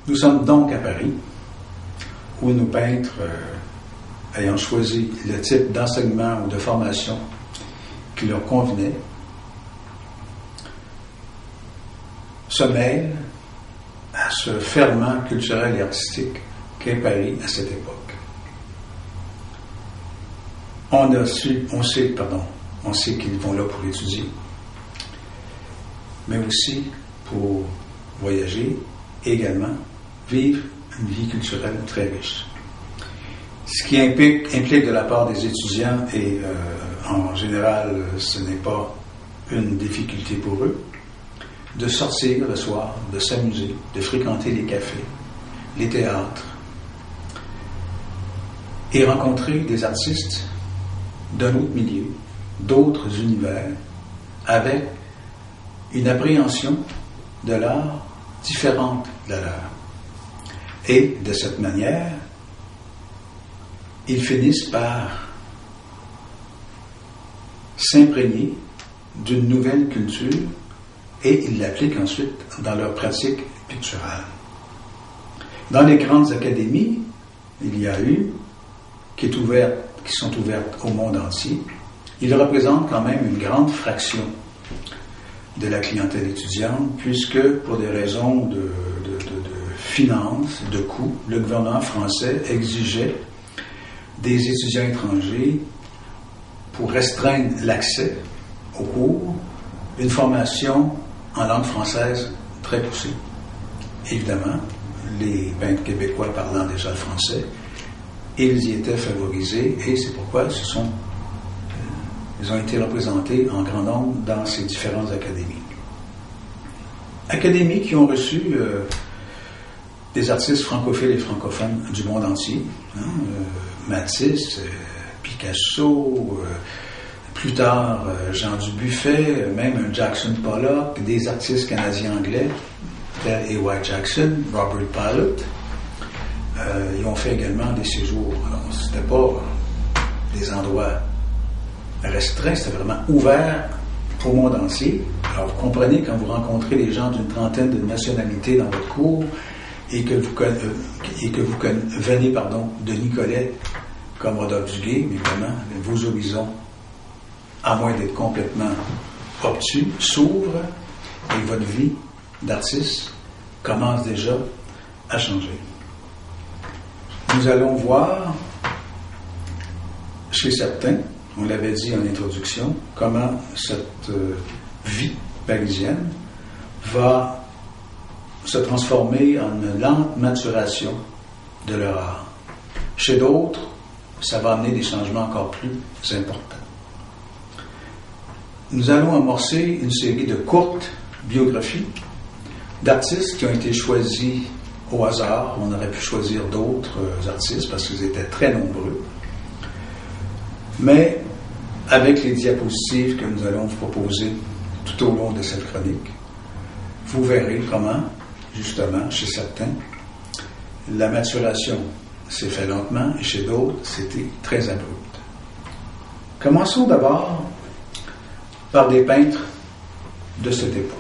Nous sommes donc à Paris, où nos peintres, ayant choisi le type d'enseignement ou de formation qui leur convenait, se mêlent à ce ferment culturel et artistique qu'est Paris à cette époque. On sait qu'ils vont là pour étudier, mais aussi pour voyager et également vivre une vie culturelle très riche. Ce qui implique de la part des étudiants, et en général ce n'est pas une difficulté pour eux, de sortir le soir, de s'amuser, de fréquenter les cafés, les théâtres, et rencontrer des artistes d'un autre milieu, d'autres univers, avec une appréhension de l'art différente de la leur. Et de cette manière, ils finissent par s'imprégner d'une nouvelle culture et ils l'appliquent ensuite dans leur pratique picturale. Dans les grandes académies, il y a eu, qui sont ouvertes au monde entier, ils représentent quand même une grande fraction de la clientèle étudiante, puisque pour des raisons de finances, de coûts, le gouvernement français exigeait des étudiants étrangers, pour restreindre l'accès aux cours, une formation en langue française très poussée. Évidemment, les peintres québécois parlant déjà le français, ils y étaient favorisés et c'est pourquoi ils ont été représentés en grand nombre dans ces différentes académies. Académies qui ont reçu des artistes francophiles et francophones du monde entier, Matisse, Picasso, plus tard Jean Dubuffet, même un Jackson Pollock, des artistes canadiens-anglais, tels A.Y. Jackson, Robert Pilot. Ils ont fait également des séjours. Alors, c'était pas des endroits restreints, c'était vraiment ouvert au monde entier. Alors, vous comprenez, quand vous rencontrez des gens d'une trentaine de nationalités dans votre cours et que vous venez de Nicolet, comme Rodolphe Duguay, évidemment, vos horizons, à moins d'être complètement obtus, s'ouvrent et votre vie d'artiste commence déjà à changer. Nous allons voir chez certains, on l'avait dit en introduction, comment cette vie parisienne va se transformer en une lente maturation de leur art. Chez d'autres, ça va amener des changements encore plus importants. Nous allons amorcer une série de courtes biographies d'artistes qui ont été choisis au hasard. On aurait pu choisir d'autres artistes parce qu'ils étaient très nombreux. Mais avec les diapositives que nous allons vous proposer tout au long de cette chronique, vous verrez comment, justement, chez certains, la maturation s'est faite lentement et chez d'autres, c'était très abrupt. Commençons d'abord par des peintres de cette époque.